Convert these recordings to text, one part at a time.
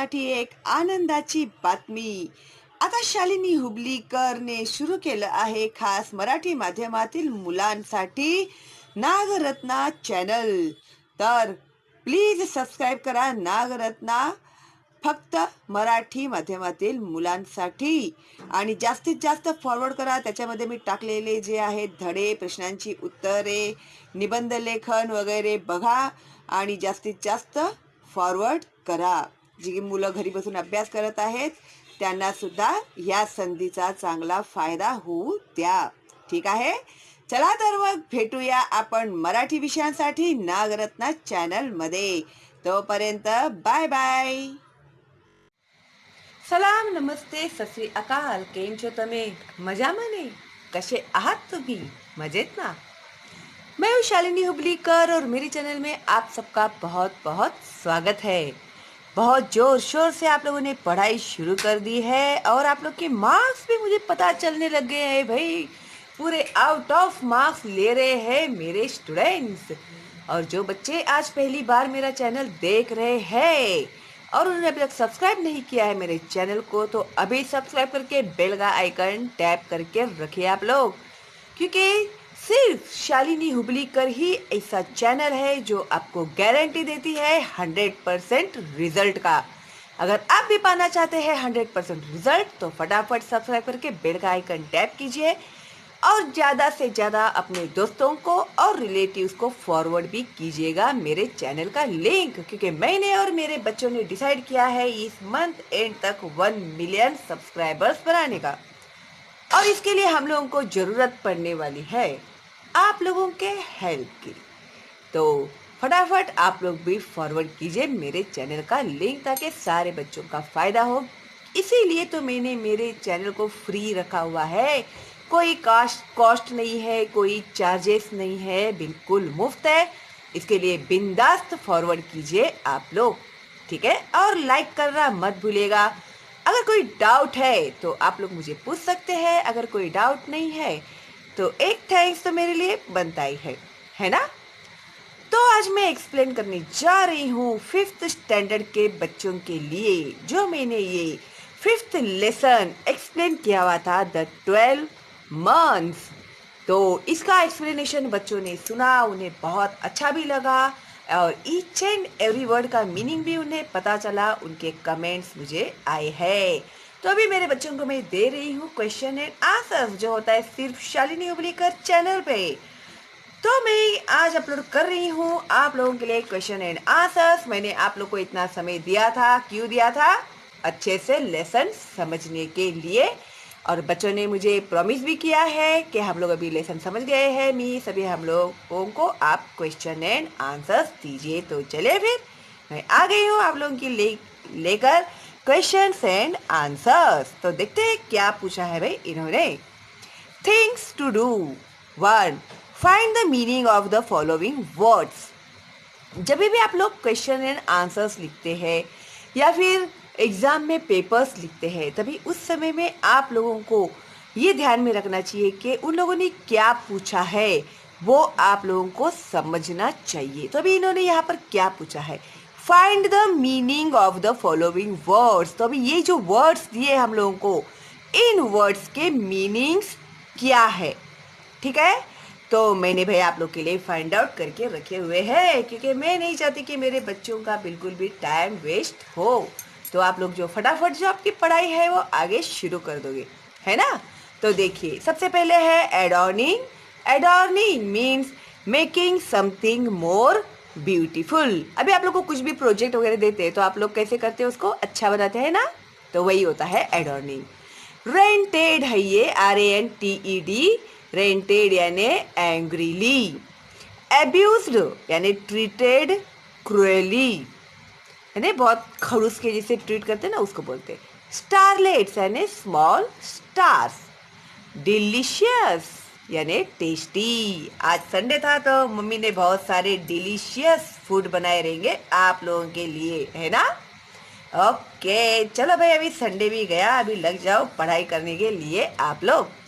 मुलांसाठी एक आनंदाची बातमी. आता शालिनी हुबलीकरने सुरू केलं आहे खास मराठी माध्यमातील मुलांसाठी नागरत्ना चॅनल. तर प्लीज सबस्क्राईब करा नागरत्ना, फक्त मराठी माध्यमातील मुलांसाठी. आणि जास्तीत जास्त फॉरवर्ड करा. त्याच्यामध्ये मी टाकलेले जे आहेत धडे, प्रश्नांची उत्तरे, निबंध लेखन वगैरे बघा आणि जास्तीत जास्त फॉरवर्ड करा. जी मुलं घरी बसून अभ्यास करत आहेत त्यांना सुद्धा या संधीचा चांगला फायदा होऊ द्या. ठीक आहे, चला तर मग भेटूया आपण मराठी विषयांसाठी नागरत्ना चॅनलमध्ये. तोपर्यंत बाय बाय. सलाम, नमस्ते, सत श्री अकाल. केम छो તમે? मजाમાં ने? कसे आहात तुम्ही? मजेत ना? मैं हूँ शालिनी हुबलीकर और मेरे चैनल में आप सबका बहुत बहुत स्वागत है. बहुत जोर शोर से आप लोगों ने पढ़ाई शुरू कर दी है और आप लोग के मार्क्स भी मुझे पता चलने लग गए हैं भाई. पूरे आउट ऑफ मार्क्स ले रहे हैं मेरे स्टूडेंट्स. और जो बच्चे आज पहली बार मेरा चैनल देख रहे हैं और उन्होंने अभी तक सब्सक्राइब नहीं किया है मेरे चैनल को, तो अभी सब्सक्राइब करके बेल का आइकन टैप करके रखिए आप लोग. क्योंकि सिर्फ शालिनी हुबलीकर ही ऐसा चैनल है जो आपको गारंटी देती है 100% रिजल्ट का. अगर आप भी पाना चाहते हैं 100% रिजल्ट तो फटाफट सब्सक्राइब करके बेल का आइकन टैप कीजिए और ज़्यादा से ज़्यादा अपने दोस्तों को और रिलेटिव्स को फॉरवर्ड भी कीजिएगा मेरे चैनल का लिंक. क्योंकि मैंने और मेरे बच्चों ने डिसाइड किया है इस मंथ एंड तक 1 मिलियन सब्सक्राइबर्स बनाने का. और इसके लिए हम लोगों को ज़रूरत पड़ने वाली है आप लोगों के हेल्प की. तो फटाफट आप लोग भी फॉरवर्ड कीजिए मेरे चैनल का लिंक ताकि सारे बच्चों का फ़ायदा हो. इसीलिए तो मैंने मेरे चैनल को फ्री रखा हुआ है. कोई कॉस्ट नहीं है, कोई चार्जेस नहीं है, बिल्कुल मुफ्त है. इसके लिए बिंदास्त फॉरवर्ड कीजिए आप लोग, ठीक है. और लाइक करना मत भूलिएगा. अगर कोई डाउट है तो आप लोग मुझे पूछ सकते हैं. अगर कोई डाउट नहीं है तो एक थैंक्स तो मेरे लिए बनता ही है ना. तो आज मैं एक्सप्लेन करने जा रही हूँ 5th स्टैंडर्ड के बच्चों के लिए जो मैंने ये 5th लेसन एक्सप्लेन किया हुआ था, द 12 मंथ्स. तो इसका एक्सप्लेनेशन बच्चों ने सुना, उन्हें बहुत अच्छा भी लगा और ईच एंड एवरी वर्ड का मीनिंग भी उन्हें पता चला. उनके कमेंट्स मुझे आए हैं. तो अभी मेरे बच्चों को मैं दे रही हूँ क्वेश्चन एंड आंसर्स जो होता है सिर्फ शालिनी हुबलीकर चैनल पे. तो मैं आज अपलोड कर रही हूँ आप लोगों के लिए क्वेश्चन एंड आंसर्स. मैंने आप लोग को इतना समय दिया था, क्यों दिया था? अच्छे से लेसन समझने के लिए. और बच्चों ने मुझे प्रॉमिस भी किया है कि हम लोग अभी लेसन समझ गए हैं मिस, अभी हम लोगों को आप क्वेश्चन एंड आंसर्स दीजिए. तो चले फिर मैं आ गई हूँ आप लोगों की लेकर क्वेश्चंस एंड आंसर्स. तो देखते हैं क्या पूछा है भाई इन्होंने. Things to do. 1. Find the meaning of the following words. जब भी आप लोग क्वेश्चन एंड आंसर्स लिखते हैं या फिर एग्ज़ाम में पेपर्स लिखते हैं तभी उस समय में आप लोगों को ये ध्यान में रखना चाहिए कि उन लोगों ने क्या पूछा है वो आप लोगों को समझना चाहिए. तो अभी इन्होंने यहाँ पर क्या पूछा है, find the meaning of the following words. तो अभी ये जो वर्ड्स दिए हम लोगों को, इन वर्ड्स के मीनिंग्स क्या है, ठीक है. तो मैंने भाई आप लोग के लिए फाइंड आउट करके रखे हुए हैं क्योंकि मैं नहीं चाहती कि मेरे बच्चों का बिल्कुल भी टाइम वेस्ट हो. तो आप लोग जो फटाफट जो आपकी पढ़ाई है वो आगे शुरू कर दोगे, है ना. तो देखिए सबसे पहले है adorning. Adorning means making something more beautiful. अभी आप लोग को कुछ भी प्रोजेक्ट वगैरह देते हैं तो आप लोग कैसे करते हैं, उसको अच्छा बनाते हैं ना. तो वही होता है एडॉर्निंग. रेंटेड है ये, RANTED. रेंटेड यानी एंग्रीली. एब्यूज्ड यानी ट्रीटेड क्रूएली, यानी बहुत खड़ूस के जैसे ट्रीट करते हैं ना, उसको बोलते हैं. स्टारलेट्स यानी स्मॉल स्टार्स. डिलीशियस यानी टेस्टी. आज संडे था तो मम्मी ने बहुत सारे डिलीशियस फूड बनाए रहेंगे आप लोगों के लिए, है ना. ओके चलो भाई, अभी संडे भी गया, अभी लग जाओ पढ़ाई करने के लिए आप लोग.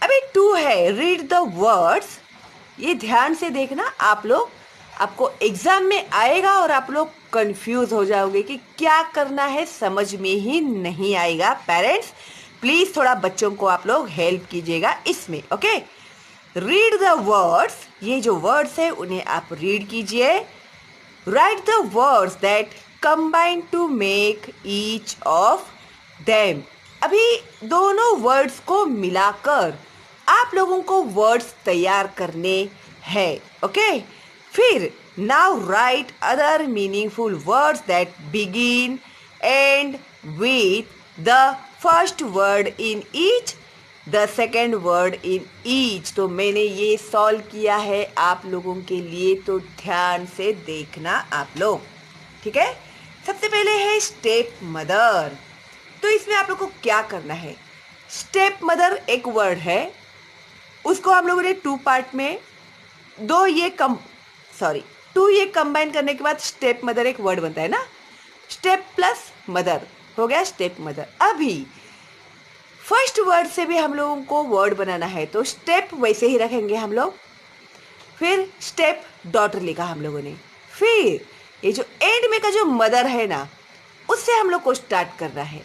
अभी 2 है रीड द वर्ड्स. ये ध्यान से देखना आप लोग. आपको एग्जाम में आएगा और आप लोग कंफ्यूज हो जाओगे कि क्या करना है, समझ में ही नहीं आएगा। पेरेंट्स प्लीज थोड़ा बच्चों को आप लोग हेल्प कीजिएगा इसमें। ओके, रीड द वर्ड्स, ये जो वर्ड्स है उन्हें आप रीड कीजिए। Write the words that combine to make each of them. अभी दोनों वर्ड्स को मिलाकर आप लोगों को वर्ड्स तैयार करने हैं। ओके, फिर now right other meaningful words that begin and with the first word in each, the second word in each. तो मैंने ये सॉल्व किया है आप लोगों के लिए, तो ध्यान से देखना आप लोग, ठीक है। सबसे पहले है स्टेप मदर। तो इसमें आप लोग को क्या करना है, स्टेप मदर एक वर्ड है, उसको हम लोगों ने टू पार्ट में टू ये कंबाइन करने के बाद स्टेप मदर एक वर्ड बनता है ना, स्टेप प्लस मदर हो गया स्टेप मदर। अभी फर्स्ट वर्ड से भी हम लोगों को वर्ड बनाना है, तो स्टेप वैसे ही रखेंगे हम लोग, फिर स्टेप डॉटर लिखा हम लोगों ने, फिर ये जो एंड में का जो मदर है ना, उससे हम लोग को स्टार्ट करना है,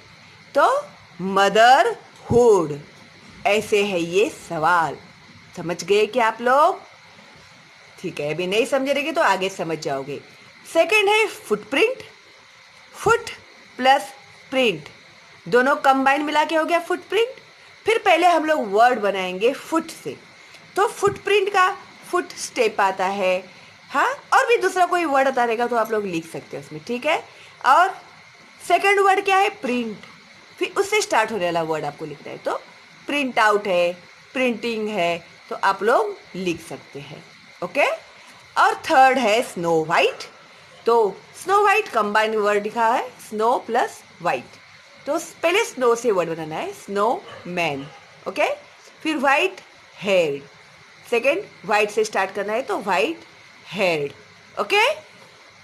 तो मदरहुड। ऐसे है ये सवाल, समझ गए कि आप लोग? ठीक है, अभी नहीं समझ रहे तो आगे समझ जाओगे। सेकंड है फुटप्रिंट, फुट प्लस प्रिंट दोनों कंबाइन मिला के हो गया फुटप्रिंट। फिर पहले हम लोग वर्ड बनाएंगे फुट से, तो फुटप्रिंट का फुट स्टेप आता है, हाँ, और भी दूसरा कोई वर्ड आता रहेगा तो आप लोग लिख सकते हो उसमें, ठीक है। और सेकंड वर्ड क्या है, प्रिंट, फिर उससे स्टार्ट होने वाला वर्ड आपको लिखना है, तो प्रिंट आउट है, प्रिंटिंग है, तो आप लोग लिख सकते हैं। ओके, और थर्ड है स्नो वाइट, तो स्नो वाइट कंबाइंड वर्ड लिखा है, स्नो प्लस वाइट, तो पहले स्नो से वर्ड बनाना है, स्नो मैन। ओके, फिर वाइट हेयर, सेकेंड वाइट से स्टार्ट करना है, तो white hair. Okay,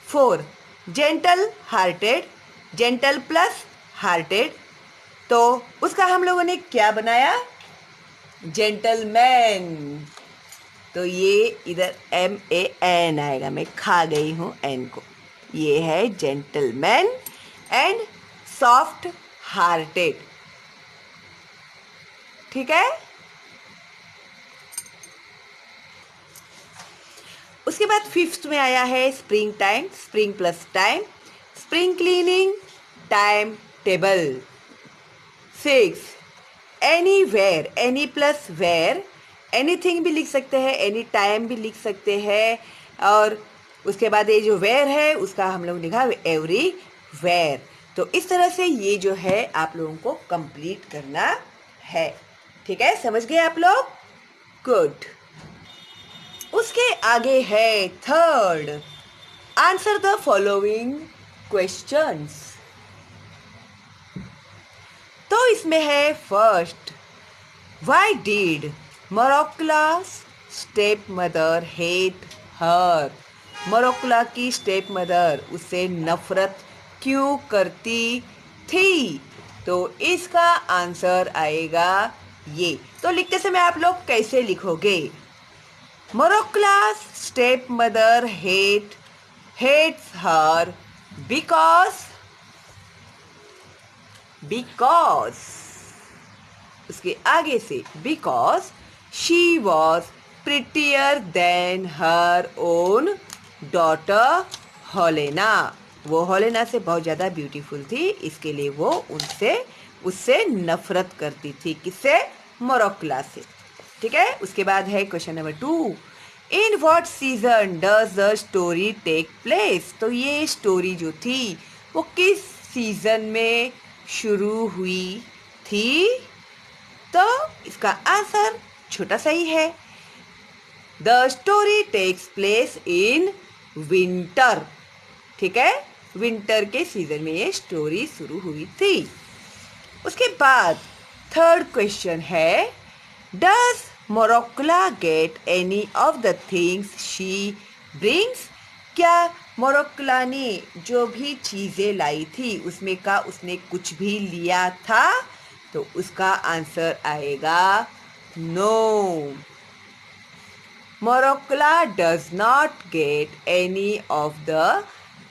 four gentle hearted, gentle plus hearted, तो उसका हम लोगों ने क्या बनाया, जेंटलमैन। तो ये इधर MAN आएगा, मैं खा गई हूँ एन को, ये है जेंटलमैन। एंड सॉफ्ट हार्टेड, ठीक है। उसके बाद फिफ्थ में आया है spring time, spring plus time, spring cleaning, time table. Six any where, any plus where, anything भी लिख सकते हैं, एनी टाइम भी लिख सकते हैं, और उसके बाद ये जो वेयर है उसका हम लोग लिखा एवरी वेयर। तो इस तरह से ये जो है आप लोगों को कंप्लीट करना है, ठीक है, समझ गए आप लोग? गुड। उसके आगे है third, answer the following questions. तो इसमें है first, why did Morocla's stepmother hate her. Morocla की स्टेप मदर उससे नफरत क्यों करती थी? तो इसका आंसर आएगा ये। तो लिखते समय आप लोग कैसे लिखोगे, Morocla's stepmother hates her because उसके आगे से because she was prettier than her own daughter Helena. वो होलेना से बहुत ज़्यादा ब्यूटीफुल थी, इसके लिए वो उससे नफरत करती थी। किससे? मोरोक्ला से, ठीक है। उसके बाद है question number 2, in what season does the story take place. तो ये स्टोरी जो थी वो किस सीजन में शुरू हुई थी? तो इसका आंसर छोटा सा ही है, the story takes place in winter, ठीक है, विंटर के सीजन में ये स्टोरी शुरू हुई थी। उसके बाद थर्ड क्वेश्चन है, does Morocla get any of the things she brings. क्या मोरोक्ला ने जो भी चीज़ें लाई थी उसमें का उसने कुछ भी लिया था? तो उसका आंसर आएगा no. Morocco does not get any of the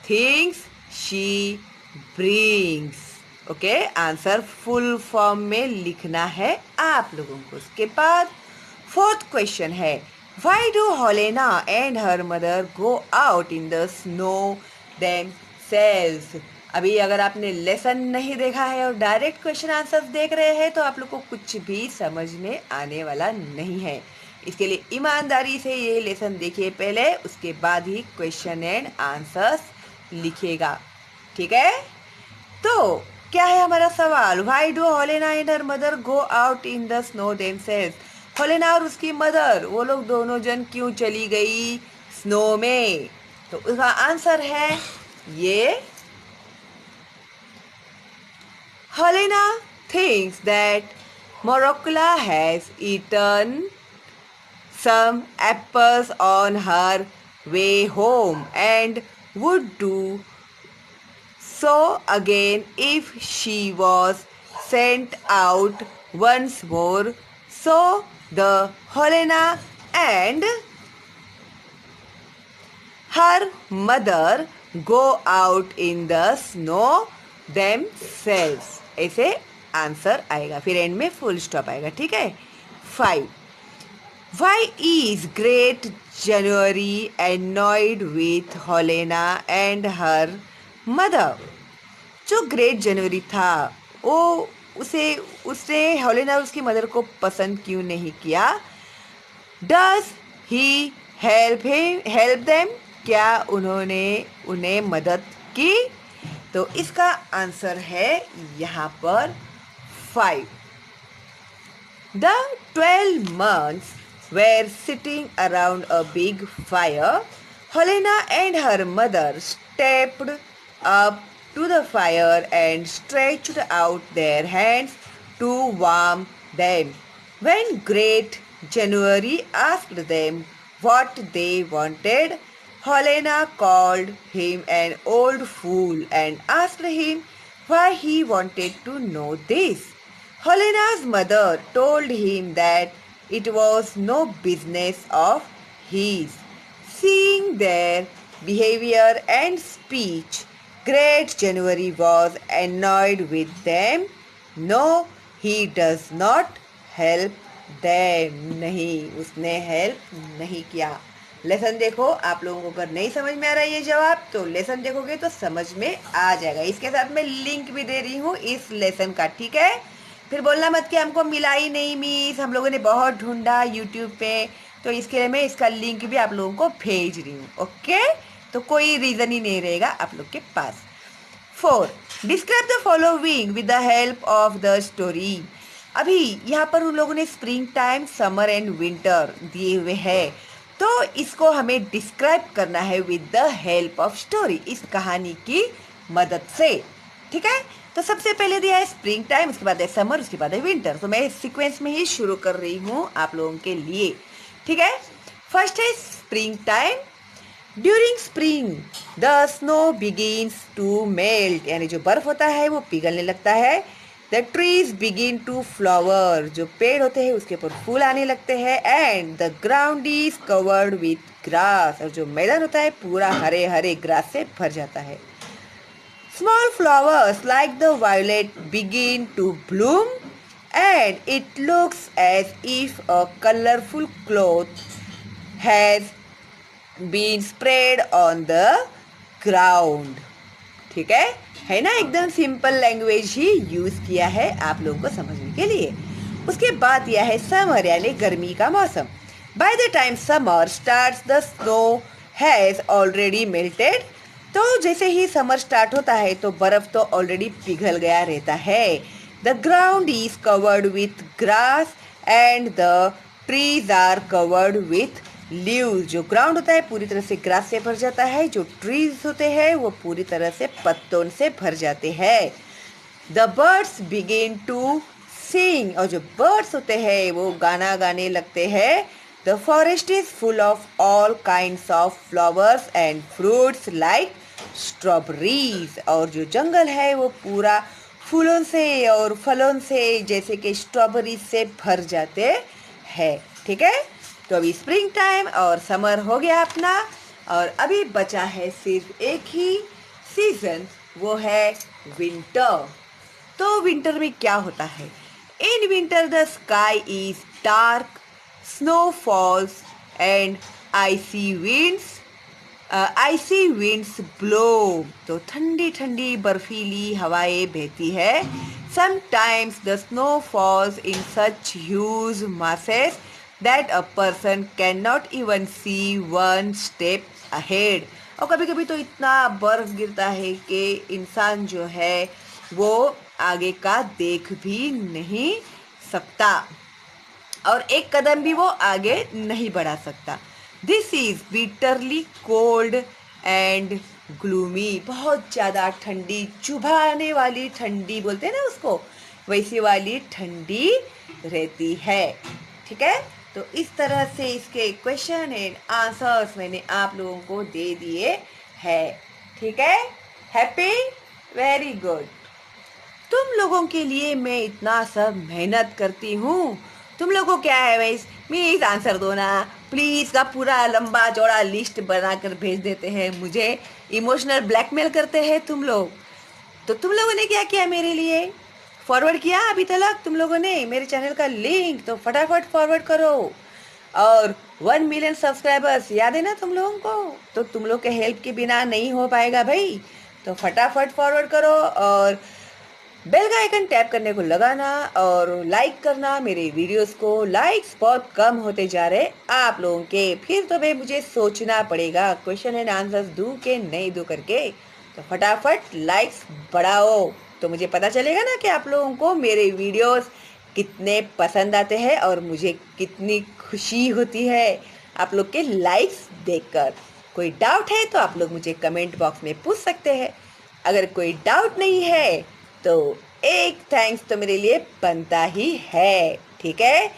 things she brings. Okay, answer full form में लिखना है आप लोगों को। उसके बाद फोर्थ क्वेश्चन है, why do Helena and her mother go out in the snow themselves. अभी अगर आपने लेसन नहीं देखा है और डायरेक्ट क्वेश्चन आंसर्स देख रहे हैं तो आप लोग को कुछ भी समझ में आने वाला नहीं है। इसके लिए ईमानदारी से ये लेसन देखिए पहले, उसके बाद ही क्वेश्चन एंड आंसर्स लिखिएगा, ठीक है। तो क्या है हमारा सवाल, why do Helena and her mother go out in the snow themselves. Helena और उसकी मदर वो लोग दोनों जन क्यों चली गई स्नो में। तो उसका आंसर है ये, Helena thinks that Morocla has eaten some apples on her way home and would do so again if she was sent out once more. So the Helena and her mother go out in the snow themselves. ऐसे answer आएगा, फिर and में full stop आएगा, ठीक है। 5. Why is Great January annoyed with Helena and her mother? जो great जनवरी था वो उसने हेलेना और उसकी मदर को पसंद क्यों नहीं किया। Does he help them? क्या उन्होंने उन्हें मदद की। तो इसका आंसर है यहाँ पर 5. The 12 months were sitting around a big fire. Helena and her mother stepped up to the fire and stretched out their hands to warm them. When Great January asked them what they wanted, Helena called him an old fool and asked him why he wanted to know this. Helena's mother told him that it was no business of his. Seeing their behavior and speech, Great January was annoyed with them. No, he does not help them. नहीं, उसने help नहीं किया। Lesson देखो, आप लोगों को अगर नहीं समझ में आ रहा है ये जवाब तो लेसन देखोगे तो समझ में आ जाएगा। इसके साथ मैं लिंक भी दे रही हूँ इस लेसन का, ठीक है। फिर बोलना मत कि हमको मिला ही नहीं मिस, हम लोगों ने बहुत ढूंढा यूट्यूब पे, तो इसके लिए मैं इसका लिंक भी आप लोगों को भेज रही हूँ, ओके। तो कोई रीज़न ही नहीं रहेगा आप लोग के पास। 4. Describe the following with the help of the story. अभी यहाँ पर उन लोगों ने spring time, summer and winter दिए हुए हैं, तो इसको हमें डिस्क्राइब करना है with the help of story, इस कहानी की मदद से, ठीक है। तो सबसे पहले दिया है स्प्रिंग टाइम, उसके बाद है समर, उसके बाद है विंटर। तो मैं सीक्वेंस में ही शुरू कर रही हूँ आप लोगों के लिए, ठीक है। फर्स्ट है spring time. During spring the snow begins to melt, यानी जो बर्फ होता है वो पिघलने लगता है। The trees begin to flower, जो पेड़ होते हैं उसके ऊपर फूल आने लगते हैं। And the ground is covered with grass, और जो मैदान होता है पूरा हरे हरे ग्रास से भर जाता है। Small flowers like the violet begin to bloom and it looks as if a colorful cloth has been spread on the ground. ठीक है ना, एकदम सिंपल लैंग्वेज ही यूज किया है आप लोगों को समझने के लिए। उसके बाद यह है समर, यानी गर्मी का मौसम। By the time summer starts, the snow has already melted. तो जैसे ही समर स्टार्ट होता है तो बर्फ तो ऑलरेडी पिघल गया रहता है। The ground is covered with grass and the trees are covered with leaves, जो ग्राउंड होता है पूरी तरह से ग्रास से भर जाता है, जो ट्रीज होते हैं वो पूरी तरह से पत्तों से भर जाते हैं। The birds begin to sing, और जो बर्ड्स होते हैं वो गाना गाने लगते हैं। The forest is full of all kinds of flowers and fruits like strawberries, और जो जंगल है वो पूरा फूलों से और फलों से जैसे कि स्ट्रॉबेरी से भर जाते हैं, ठीक है। तो अभी स्प्रिंग टाइम और समर हो गया अपना, और अभी बचा है सिर्फ एक ही सीजन, वो है विंटर। तो विंटर में क्या होता है? In winter the sky is dark, snow falls and icy winds blow. तो ठंडी ठंडी बर्फीली हवाएं बहती है। Sometimes the snow falls in such huge masses that a person cannot even see one step ahead। और कभी कभी तो इतना बर्फ गिरता है कि इंसान जो है वो आगे का देख भी नहीं सकता और एक कदम भी वो आगे नहीं बढ़ा सकता। This is bitterly cold and gloomy. बहुत ज़्यादा ठंडी, चुभाने वाली ठंडी बोलते हैं ना उसको, वैसी वाली ठंडी रहती है। ठीक है, तो इस तरह से इसके क्वेश्चन एंड आंसर्स मैंने आप लोगों को दे दिए हैं। ठीक है, हैप्पी, वेरी गुड। तुम लोगों के लिए मैं इतना सब मेहनत करती हूँ, तुम लोगों को क्या है भाई, प्लीज़ आंसर दो ना। प्लीज़ का पूरा लंबा चौड़ा लिस्ट बनाकर भेज देते हैं, मुझे इमोशनल ब्लैकमेल करते हैं तुम लोग। तो तुम लोगों ने क्या किया मेरे लिए? फॉरवर्ड किया अभी तक तुम लोगों ने मेरे चैनल का लिंक? तो फटाफट फॉरवर्ड करो। और 1 मिलियन सब्सक्राइबर्स याद है ना तुम लोगों को? तो तुम लोग के हेल्प के बिना नहीं हो पाएगा भाई, तो फटाफट फॉरवर्ड करो और बेल का आइकन टैप करने को लगाना और लाइक करना मेरे वीडियोस को। लाइक्स बहुत कम होते जा रहे आप लोगों के, फिर तो भाई मुझे सोचना पड़ेगा क्वेश्चन एंड आंसर्स दूं के नहीं दूं करके। तो फटाफट लाइक्स बढ़ाओ तो मुझे पता चलेगा ना कि आप लोगों को मेरे वीडियोस कितने पसंद आते हैं और मुझे कितनी खुशी होती है आप लोग के लाइक्स देखकर। कोई डाउट है तो आप लोग मुझे कमेंट बॉक्स में पूछ सकते हैं। अगर कोई डाउट नहीं है तो एक थैंक्स तो मेरे लिए बनता ही है। ठीक है,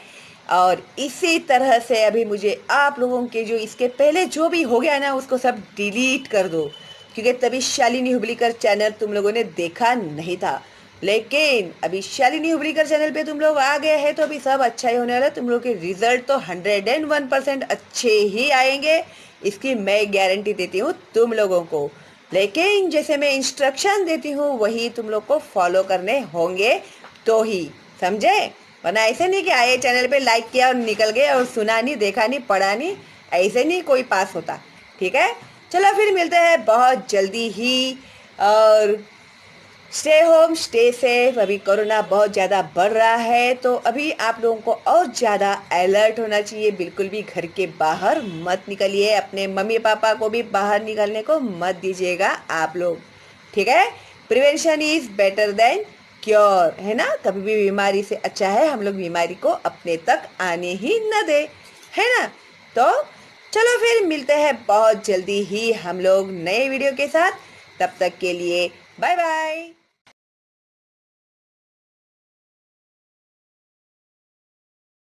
और इसी तरह से अभी मुझे आप लोगों के जो इसके पहले जो भी हो गया ना उसको सब डिलीट कर दो, क्योंकि तभी शालिनी हुबलीकर चैनल तुम लोगों ने देखा नहीं था। लेकिन अभी शालिनी हुबलीकर चैनल पे तुम लोग आ गए हैं तो अभी सब अच्छा ही होने वाला है। तुम लोग के रिजल्ट तो 101% अच्छे ही आएंगे, इसकी मैं गारंटी देती हूँ तुम लोगों को। लेकिन जैसे मैं इंस्ट्रक्शन देती हूँ वही तुम लोग को फॉलो करने होंगे तो ही, समझे? वरना ऐसे नहीं कि आए चैनल पे लाइक किया और निकल गए और सुना नहीं, देखा नहीं, पढ़ा नहीं, ऐसे नहीं कोई पास होता। ठीक है, चलो फिर मिलते हैं बहुत जल्दी ही। और स्टे होम, स्टे सेफ। अभी कोरोना बहुत ज़्यादा बढ़ रहा है तो अभी आप लोगों को और ज़्यादा अलर्ट होना चाहिए। बिल्कुल भी घर के बाहर मत निकलिए, अपने मम्मी पापा को भी बाहर निकलने को मत दीजिएगा आप लोग। ठीक है, prevention is better than cure, है ना? कभी भी बीमारी से अच्छा है हम लोग बीमारी को अपने तक आने ही न दे, है ना? तो चलो फिर मिलते हैं बहुत जल्दी ही हम लोग नए वीडियो के साथ। तब तक के लिए बाय बाय।